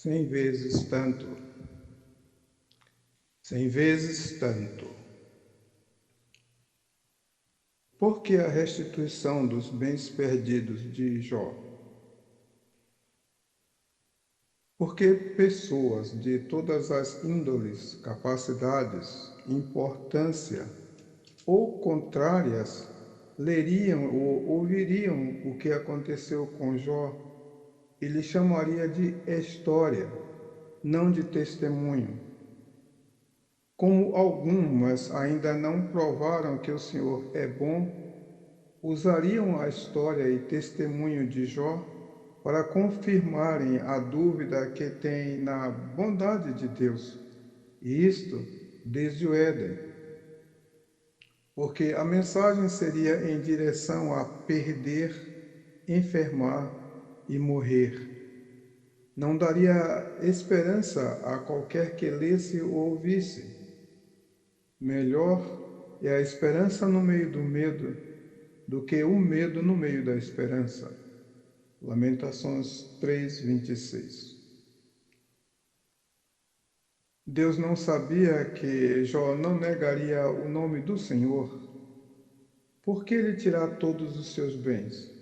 100 vezes tanto. 100 vezes tanto. Por que a restituição dos bens perdidos de Jó? Porque pessoas de todas as índoles, capacidades, importância ou contrárias leriam ou ouviriam o que aconteceu com Jó e lhe chamaria de história, não de testemunho. Como algumas ainda não provaram que o Senhor é bom, usariam a história e testemunho de Jó para confirmarem a dúvida que têm na bondade de Deus, e isto desde o Éden. Porque a mensagem seria em direção a perder, enfermar e morrer. Não daria esperança a qualquer que lesse ou ouvisse. Melhor é a esperança no meio do medo do que o medo no meio da esperança. Lamentações 3:26. Deus não sabia que Jó não negaria o nome do Senhor? Por que lhe tirar todos os seus bens?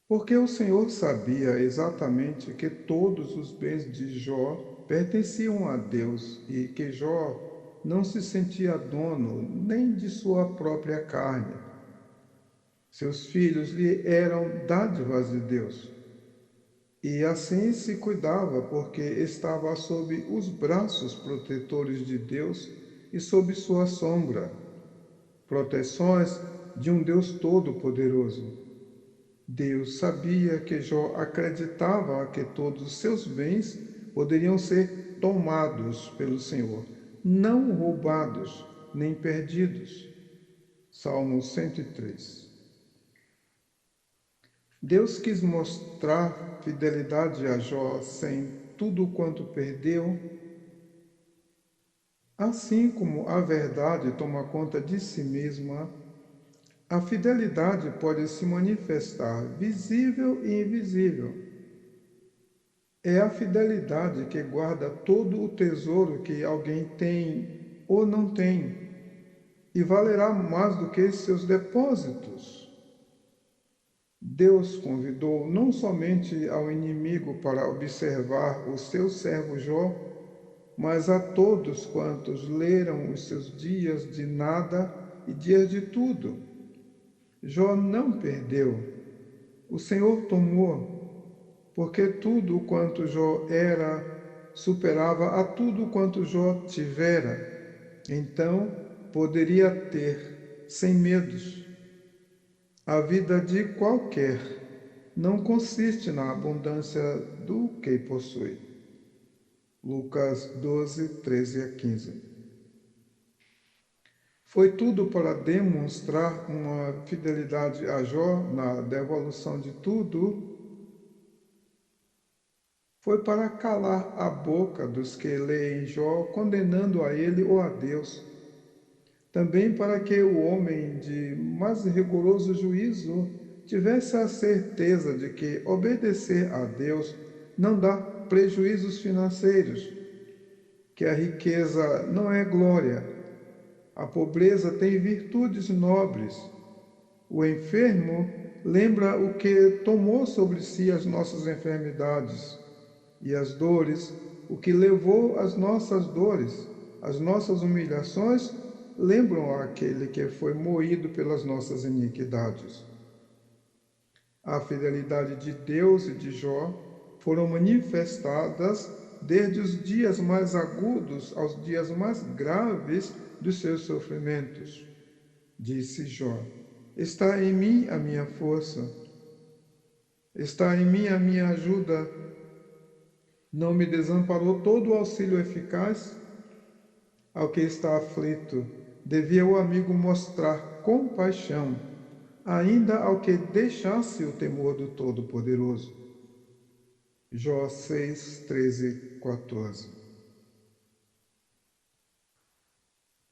Porque o Senhor sabia exatamente que todos os bens de Jó pertenciam a Deus e que Jó não se sentia dono nem de sua própria carne. Seus filhos lhe eram dádivas de Deus. E assim se cuidava, porque estava sob os braços protetores de Deus e sob sua sombra, proteções de um Deus Todo-Poderoso. Deus sabia que Jó acreditava que todos os seus bens poderiam ser tomados pelo Senhor, não roubados nem perdidos. Salmo 103. Deus quis mostrar fidelidade a Jó sem tudo quanto perdeu. Assim como a verdade toma conta de si mesma, a fidelidade pode se manifestar visível e invisível. É a fidelidade que guarda todo o tesouro que alguém tem ou não tem, e valerá mais do que seus depósitos. Deus convidou não somente ao inimigo para observar o seu servo Jó, mas a todos quantos leram os seus dias de nada e dias de tudo. Jó não perdeu, o Senhor tomou, porque tudo quanto Jó era superava a tudo quanto Jó tivera. Então poderia ter sem medos. A vida de qualquer não consiste na abundância do que possui. Lucas 12, 13 a 15. Foi tudo para demonstrar uma fidelidade a Jó na devolução de tudo. Foi para calar a boca dos que leem Jó, condenando a ele ou a Deus. Também para que o homem de mais rigoroso juízo tivesse a certeza de que obedecer a Deus não dá prejuízos financeiros, que a riqueza não é glória, a pobreza tem virtudes nobres, o enfermo lembra o que tomou sobre si as nossas enfermidades, e as dores, o que levou as nossas dores, as nossas humilhações, lembram aquele que foi moído pelas nossas iniquidades. A fidelidade de Deus e de Jó foram manifestadas desde os dias mais agudos aos dias mais graves dos seus sofrimentos. Disse Jó: está em mim a minha força, está em mim a minha ajuda. Não me desamparou todo o auxílio eficaz? Ao que está aflito, devia o amigo mostrar compaixão, ainda ao que deixasse o temor do Todo-Poderoso. Jó 6, 13, 14.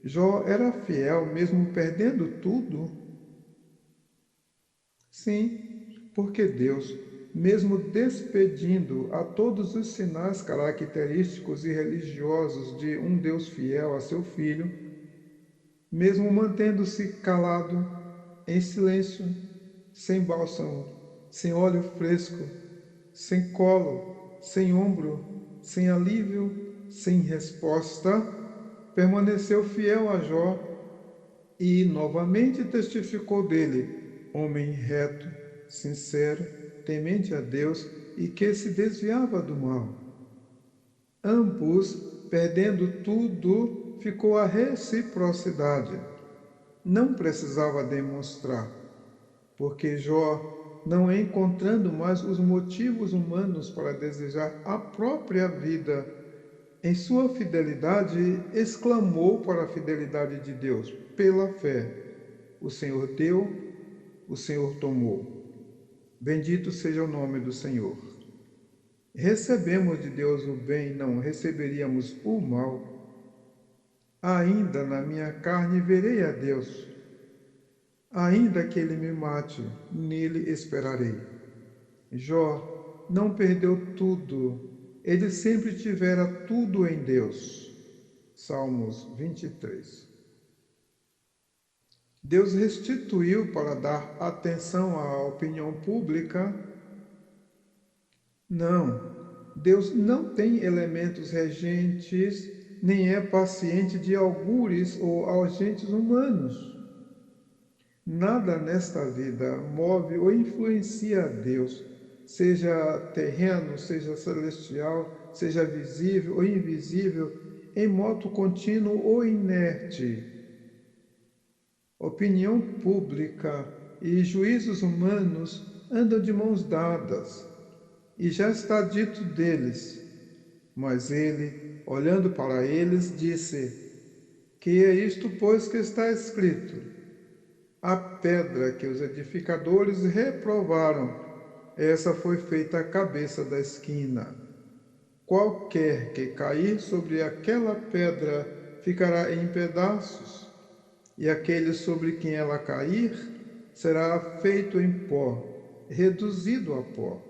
Jó era fiel mesmo perdendo tudo? Sim, porque Deus mesmo despedindo a todos os sinais característicos e religiosos de um Deus fiel a seu Filho, mesmo mantendo-se calado, em silêncio, sem bálsamo, sem óleo fresco, sem colo, sem ombro, sem alívio, sem resposta, permaneceu fiel a Jó e novamente testificou dele, homem reto, sincero, temente a Deus e que se desviava do mal. Ambos, perdendo tudo, ficou a reciprocidade. Não precisava demonstrar, porque Jó, não encontrando mais os motivos humanos para desejar a própria vida, em sua fidelidade, exclamou para a fidelidade de Deus, pela fé: o Senhor deu, o Senhor tomou. Bendito seja o nome do Senhor. Recebemos de Deus o bem, não receberíamos o mal. Ainda na minha carne verei a Deus. Ainda que ele me mate, nele esperarei. Jó não perdeu tudo, ele sempre tivera tudo em Deus. Salmos 23. Deus restituiu para dar atenção à opinião pública? Não, Deus não tem elementos regentes, nem é paciente de algures ou agentes humanos. Nada nesta vida move ou influencia a Deus, seja terreno, seja celestial, seja visível ou invisível, em modo contínuo ou inerte. Opinião pública e juízos humanos andam de mãos dadas, e já está dito deles. Mas ele, olhando para eles, disse: que é isto, pois, que está escrito? A pedra que os edificadores reprovaram, essa foi feita a cabeça da esquina. Qualquer que cair sobre aquela pedra ficará em pedaços, e aquele sobre quem ela cair será feito em pó, reduzido a pó.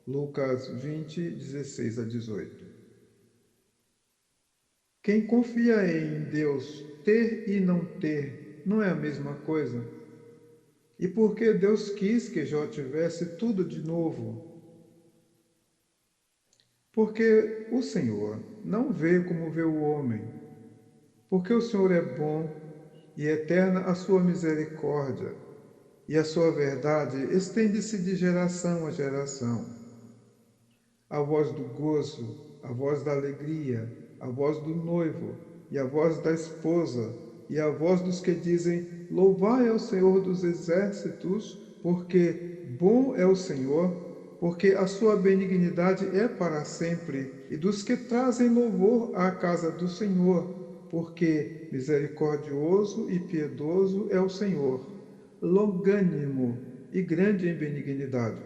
Lucas 20, 16 a 18. Quem confia em Deus, ter e não ter, não é a mesma coisa? E por que Deus quis que Jó tivesse tudo de novo? Porque o Senhor não vê como vê o homem. Porque o Senhor é bom e eterna a sua misericórdia, e a sua verdade estende-se de geração a geração. A voz do gozo, a voz da alegria, a voz do noivo, e a voz da esposa, e a voz dos que dizem: louvai ao Senhor dos exércitos, porque bom é o Senhor, porque a sua benignidade é para sempre, e dos que trazem louvor à casa do Senhor, porque misericordioso e piedoso é o Senhor, longânimo e grande em benignidade.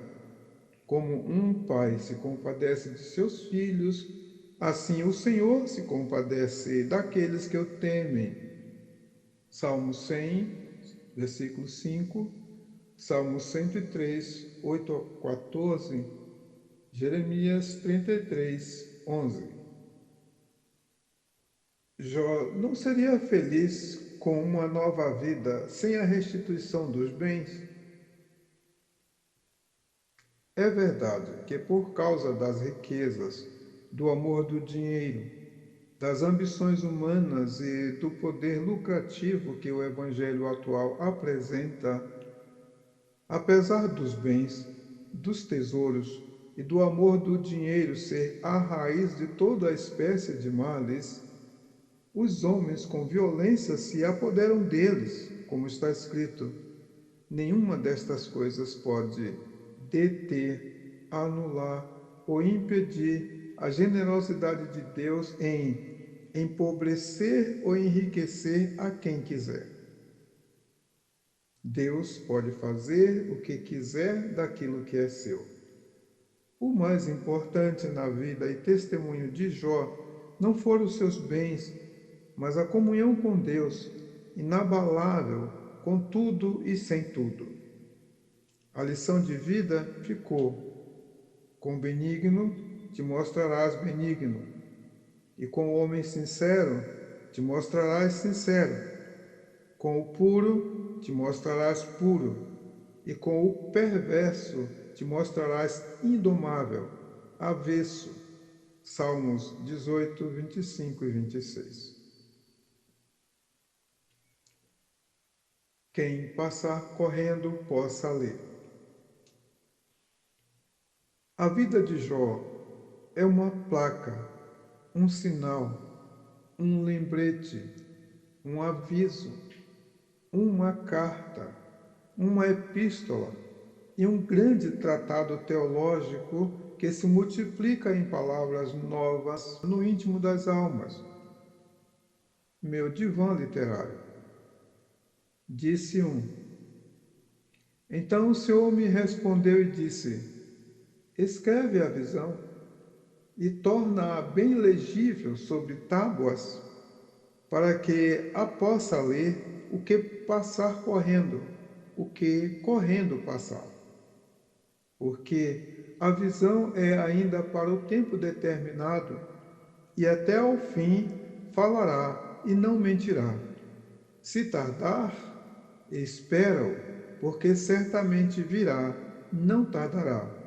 Como um pai se compadece de seus filhos, assim o Senhor se compadece daqueles que o temem. Salmo 100, versículo 5, Salmo 103, 8 a 14, Jeremias 33, 11. Jó não seria feliz com uma nova vida sem a restituição dos bens? É verdade que por causa das riquezas, do amor do dinheiro, das ambições humanas e do poder lucrativo que o evangelho atual apresenta, apesar dos bens, dos tesouros e do amor do dinheiro ser a raiz de toda a espécie de males, os homens com violência se apoderam deles, como está escrito. Nenhuma destas coisas pode deter, anular ou impedir a generosidade de Deus em empobrecer ou enriquecer a quem quiser. Deus pode fazer o que quiser daquilo que é seu. O mais importante na vida e testemunho de Jó não foram os seus bens, mas a comunhão com Deus, inabalável, com tudo e sem tudo. A lição de vida ficou: Com o benigno te mostrarás benigno, e com o homem sincero te mostrarás sincero. Com o puro te mostrarás puro, e com o perverso te mostrarás indomável, avesso. Salmos 18, 25 e 26. Quem passar correndo possa ler. A vida de Jó é uma placa, um sinal, um lembrete, um aviso, uma carta, uma epístola e um grande tratado teológico que se multiplica em palavras novas no íntimo das almas. Meu divã literário. Disse um. Então o Senhor me respondeu e disse: escreve a visão e torna-a bem legível sobre tábuas, para que a possa ler o que passar correndo, o que correndo passar. Porque a visão é ainda para o tempo determinado, e até ao fim falará e não mentirá. Se tardar, espera-o, porque certamente virá, não tardará.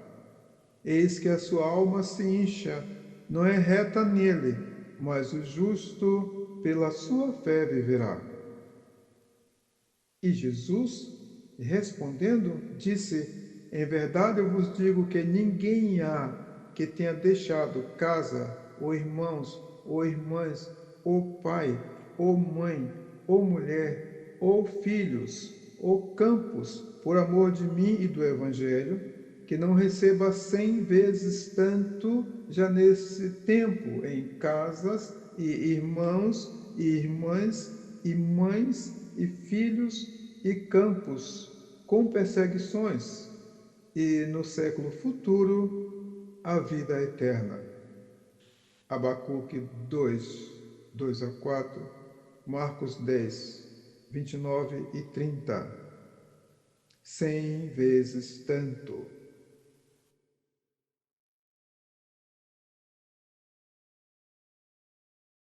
Eis que a sua alma se incha, não é reta nele, mas o justo pela sua fé viverá. E Jesus, respondendo, disse: em verdade eu vos digo que ninguém há que tenha deixado casa, ou irmãos, ou irmãs, ou pai, ou mãe, ou mulher, ou filhos, ou campos, por amor de mim e do Evangelho, que não receba 100 vezes tanto já nesse tempo em casas, e irmãos, e irmãs, e mães, e filhos, e campos, com perseguições, e no século futuro a vida eterna. Abacuque 2, 2 a 4, Marcos 10, 29 e 30. 100 vezes tanto.